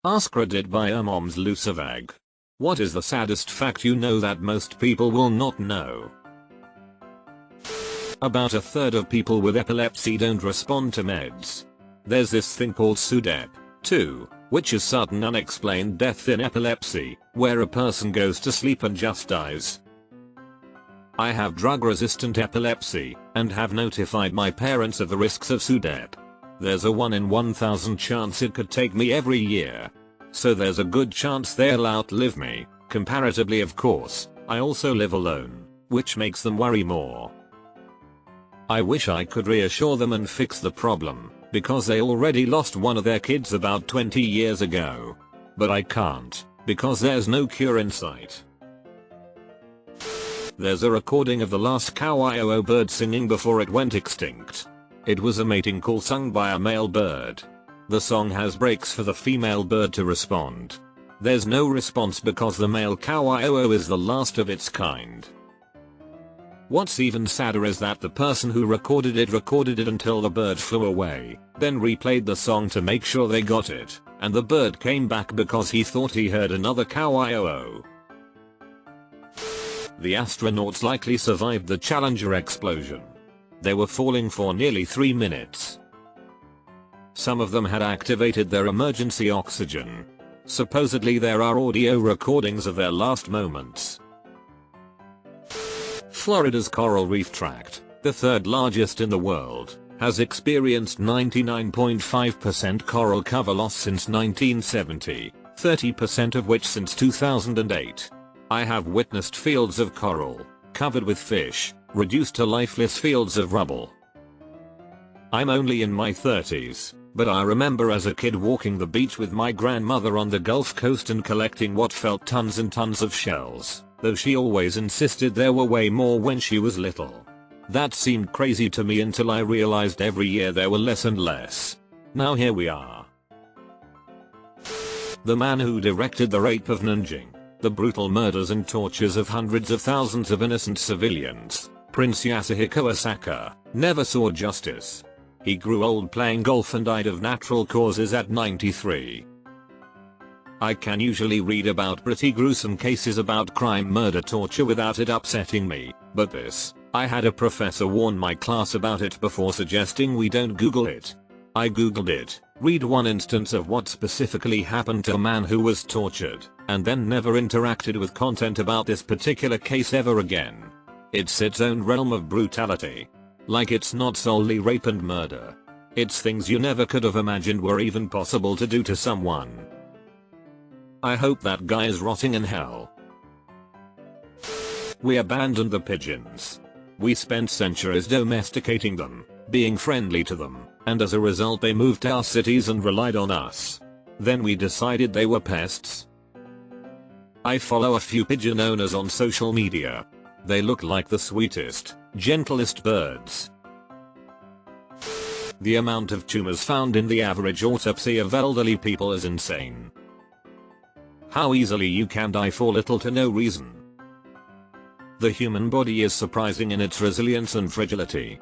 AskReddit by Moms Lucivag. What is the saddest fact you know that most people will not know? About a third of people with epilepsy don't respond to meds. There's this thing called SUDEP, too, which is sudden unexplained death in epilepsy, where a person goes to sleep and just dies. I have drug-resistant epilepsy, and have notified my parents of the risks of SUDEP. There's a 1 in 1,000 chance it could take me every year. So there's a good chance they'll outlive me, comparatively of course. I also live alone, which makes them worry more. I wish I could reassure them and fix the problem, because they already lost one of their kids about 20 years ago. But I can't, because there's no cure in sight. There's a recording of the last cow bird singing before it went extinct. It was a mating call sung by a male bird. The song has breaks for the female bird to respond. There's no response because the male cow is the last of its kind. What's even sadder is that the person who recorded it until the bird flew away, then replayed the song to make sure they got it, and the bird came back because he thought he heard another cow. The astronauts likely survived the Challenger explosion. They were falling for nearly 3 minutes. Some of them had activated their emergency oxygen. Supposedly there are audio recordings of their last moments. Florida's coral reef tract, the third largest in the world, has experienced 99.5% coral cover loss since 1970, 30% of which since 2008. I have witnessed fields of coral, covered with fish, reduced to lifeless fields of rubble. I'm only in my 30s, but I remember as a kid walking the beach with my grandmother on the Gulf Coast and collecting what felt tons and tons of shells, though she always insisted there were way more when she was little. That seemed crazy to me until I realized every year there were less and less. Now here we are. The man who directed the rape of Nanjing, the brutal murders and tortures of hundreds of thousands of innocent civilians, Prince Yasuhiko Osaka, never saw justice. He grew old playing golf and died of natural causes at 93. I can usually read about pretty gruesome cases about crime, murder, torture without it upsetting me, but this, I had a professor warn my class about it before suggesting we don't Google it. I googled it, read one instance of what specifically happened to a man who was tortured, and then never interacted with content about this particular case ever again. It's its own realm of brutality. Like it's not solely rape and murder. It's things you never could have imagined were even possible to do to someone. I hope that guy is rotting in hell. We abandoned the pigeons. We spent centuries domesticating them, being friendly to them, and as a result they moved to our cities and relied on us. Then we decided they were pests. I follow a few pigeon owners on social media. They look like the sweetest, gentlest birds. The amount of tumors found in the average autopsy of elderly people is insane. How easily you can die for little to no reason. The human body is surprising in its resilience and fragility.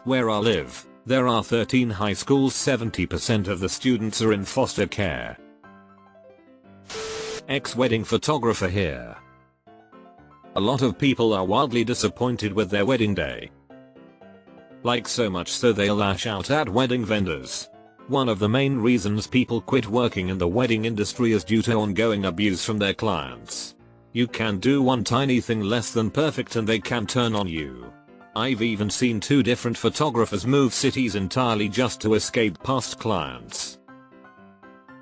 Where I live, there are 13 high schools, 70% of the students are in foster care. Ex-wedding photographer here. A lot of people are wildly disappointed with their wedding day. Like so much so they'll lash out at wedding vendors. One of the main reasons people quit working in the wedding industry is due to ongoing abuse from their clients. You can do one tiny thing less than perfect and they can turn on you. I've even seen 2 different photographers move cities entirely just to escape past clients.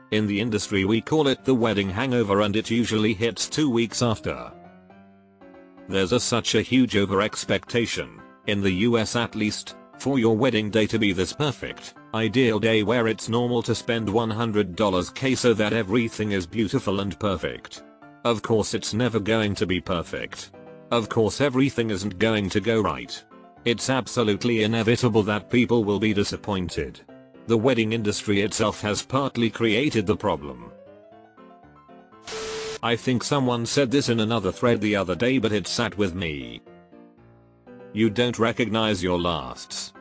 In the industry we call it the wedding hangover and it usually hits 2 weeks after. There's such a huge over-expectation, in the US at least, for your wedding day to be this perfect, ideal day where it's normal to spend $100k so that everything is beautiful and perfect. Of course it's never going to be perfect. Of course everything isn't going to go right. It's absolutely inevitable that people will be disappointed. The wedding industry itself has partly created the problem. I think someone said this in another thread the other day, but it sat with me. You don't recognize your lasts.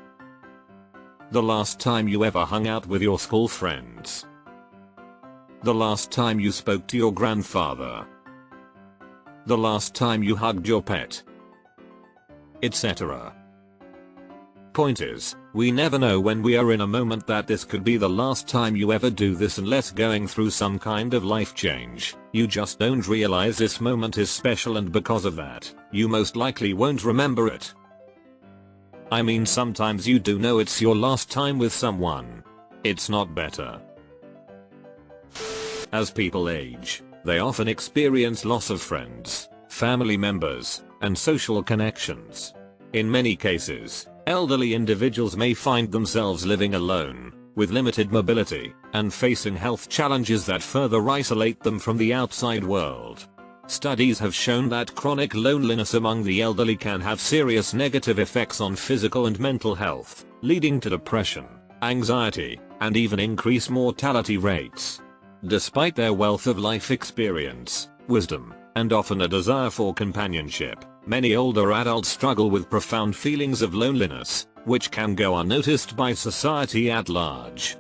The last time you ever hung out with your school friends. The last time you spoke to your grandfather. The last time you hugged your pet. Etc. Point is, we never know when we are in a moment that this could be the last time you ever do this unless going through some kind of life change. You just don't realize this moment is special, and because of that, you most likely won't remember it. I mean, sometimes you do know it's your last time with someone. It's not better. As people age, they often experience loss of friends, family members, and social connections. In many cases, elderly individuals may find themselves living alone, with limited mobility, and facing health challenges that further isolate them from the outside world. Studies have shown that chronic loneliness among the elderly can have serious negative effects on physical and mental health, leading to depression, anxiety, and even increased mortality rates. Despite their wealth of life experience, wisdom, and often a desire for companionship, many older adults struggle with profound feelings of loneliness, which can go unnoticed by society at large.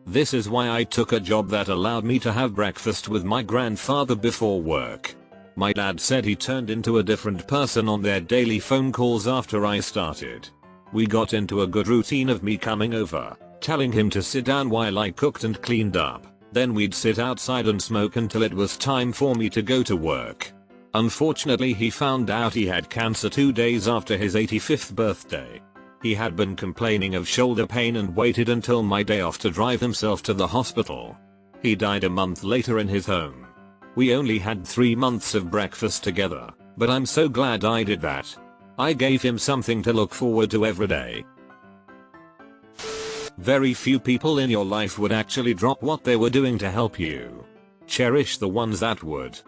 This is why I took a job that allowed me to have breakfast with my grandfather before work. My dad said he turned into a different person on their daily phone calls after I started. We got into a good routine of me coming over, telling him to sit down while I cooked and cleaned up, then we'd sit outside and smoke until it was time for me to go to work. Unfortunately, he found out he had cancer 2 days after his 85th birthday. He had been complaining of shoulder pain and waited until my day off to drive himself to the hospital. He died a month later in his home. We only had 3 months of breakfast together, but I'm so glad I did that. I gave him something to look forward to every day. Very few people in your life would actually drop what they were doing to help you. Cherish the ones that would.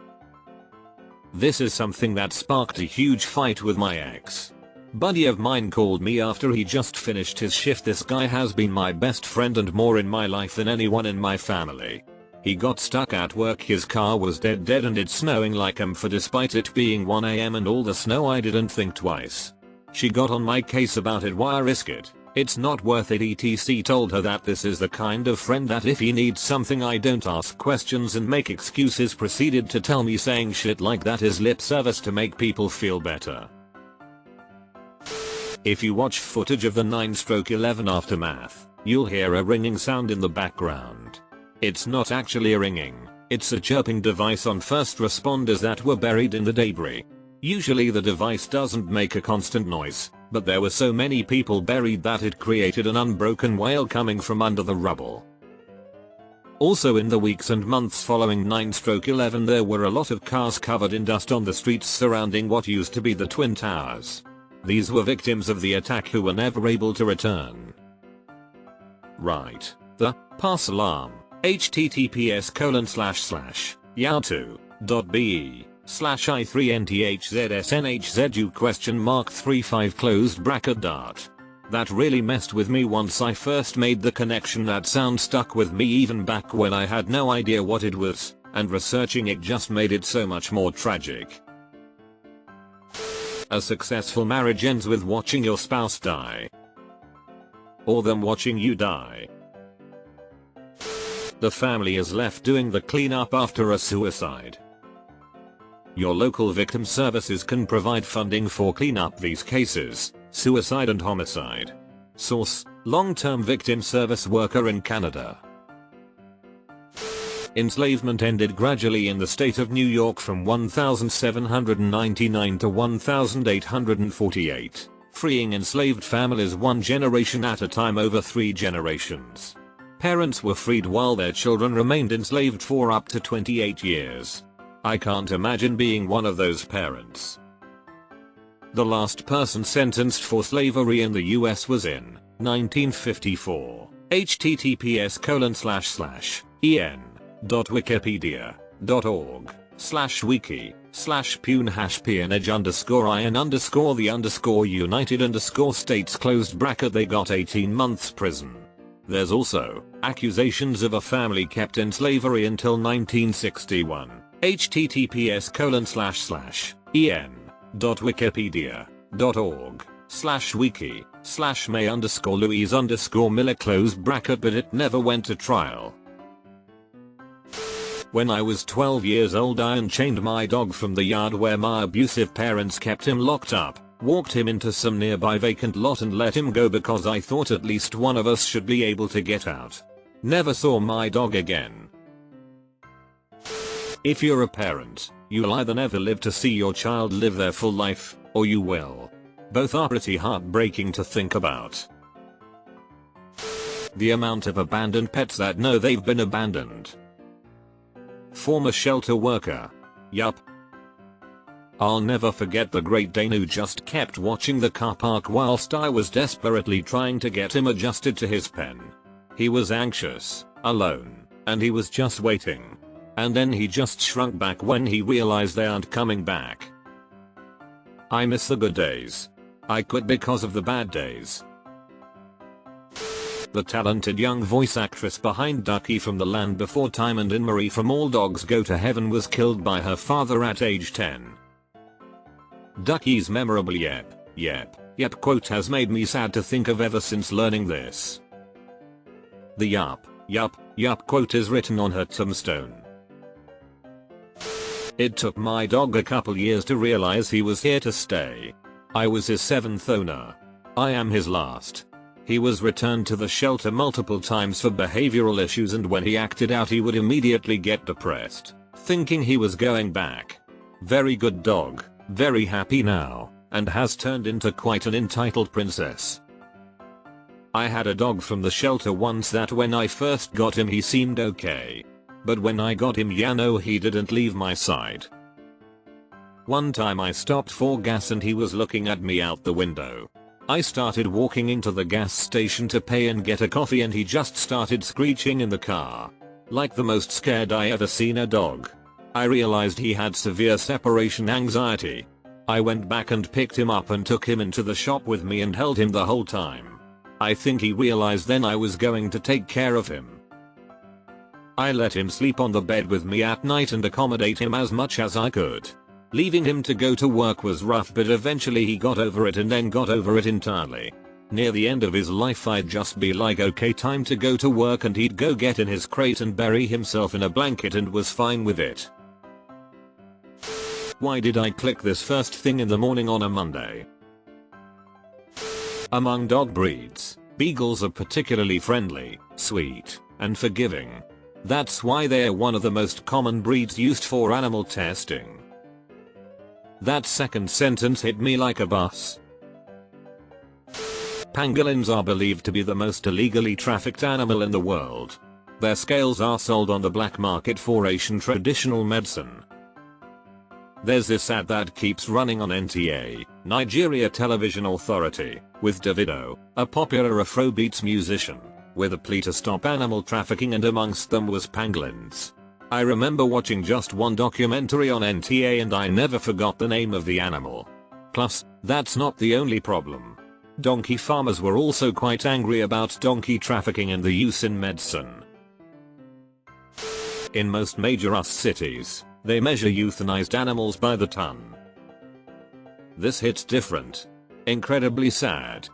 This is something that sparked a huge fight with my ex. Buddy of mine called me after he just finished his shift. This guy has been my best friend and more in my life than anyone in my family. He got stuck at work, his car was dead and it's snowing like for despite it being 1 AM and all the snow. I didn't think twice. She got on my case about it. Why risk it? It's not worth it. etc. Told her that this is the kind of friend that if he needs something I don't ask questions and make excuses. Proceeded to tell me saying shit like that is lip service to make people feel better. If you watch footage of the 9/11 aftermath, you'll hear a ringing sound in the background. It's not actually a ringing, it's a chirping device on first responders that were buried in the debris. Usually the device doesn't make a constant noise, but there were so many people buried that it created an unbroken wail coming from under the rubble. Also, in the weeks and months following 9/11, there were a lot of cars covered in dust on the streets surrounding what used to be the Twin Towers. These were victims of the attack who were never able to return. Right. The pass alarm. https://yahoo.be/i3nthzsnhzu?35 That really messed with me once I first made the connection. That sound stuck with me even back when I had no idea what it was, and researching it just made it so much more tragic. A successful marriage ends with watching your spouse die, or them watching you die. The family is left doing the cleanup after a suicide. Your local victim services can provide funding for cleanup these cases, suicide and homicide. Source: long-term victim service worker in Canada. Enslavement ended gradually in the state of New York from 1799 to 1848, freeing enslaved families one generation at a time over 3 generations. Parents were freed while their children remained enslaved for up to 28 years. I can't imagine being one of those parents. The last person sentenced for slavery in the US was in 1954. https://en.wikipedia.org/wiki/peonage_in_the_United_States they got 18 months prison. There's also accusations of a family kept in slavery until 1961. https://en.wikipedia.org/wiki/may_Louise_Miller but it never went to trial. When I was 12 years old, I unchained my dog from the yard where my abusive parents kept him locked up, walked him into some nearby vacant lot and let him go because I thought at least one of us should be able to get out. Never saw my dog again. If you're a parent, you'll either never live to see your child live their full life, or you will. Both are pretty heartbreaking to think about. The amount of abandoned pets that know they've been abandoned. Former shelter worker. Yup. I'll never forget the Great Dane who just kept watching the car park whilst I was desperately trying to get him adjusted to his pen. He was anxious, alone, and he was just waiting. And then he just shrunk back when he realized they aren't coming back. I miss the good days. I quit because of the bad days. The talented young voice actress behind Ducky from The Land Before Time and Anne-Marie from All Dogs Go to Heaven was killed by her father at age 10. Ducky's memorable yep quote has made me sad to think of ever since learning this. The yup quote is written on her tombstone. It took my dog a couple years to realize he was here to stay. I was his 7th owner. I am his last. He was returned to the shelter multiple times for behavioral issues, and when he acted out he would immediately get depressed, thinking he was going back. Very good dog, very happy now, and has turned into quite an entitled princess. I had a dog from the shelter once that when I first got him he seemed okay. But when I got him, he didn't leave my side. One time I stopped for gas and he was looking at me out the window. I started walking into the gas station to pay and get a coffee and he just started screeching in the car. Like the most scared I ever seen a dog. I realized he had severe separation anxiety. I went back and picked him up and took him into the shop with me and held him the whole time. I think he realized then I was going to take care of him. I let him sleep on the bed with me at night and accommodate him as much as I could. Leaving him to go to work was rough, but eventually he got over it and then got over it entirely. Near the end of his life I'd just be like, okay, time to go to work, and he'd go get in his crate and bury himself in a blanket and was fine with it. Why did I click this first thing in the morning on a Monday? Among dog breeds, beagles are particularly friendly, sweet, and forgiving. That's why they're one of the most common breeds used for animal testing. That second sentence hit me like a bus. Pangolins are believed to be the most illegally trafficked animal in the world. Their scales are sold on the black market for Asian traditional medicine. There's this ad that keeps running on NTA, Nigeria Television Authority, with Davido, a popular Afrobeats musician, with a plea to stop animal trafficking, and amongst them was pangolins. I remember watching just one documentary on NTA and I never forgot the name of the animal. Plus, that's not the only problem. Donkey farmers were also quite angry about donkey trafficking and the use in medicine. In most major US cities, they measure euthanized animals by the ton. This hits different. Incredibly sad.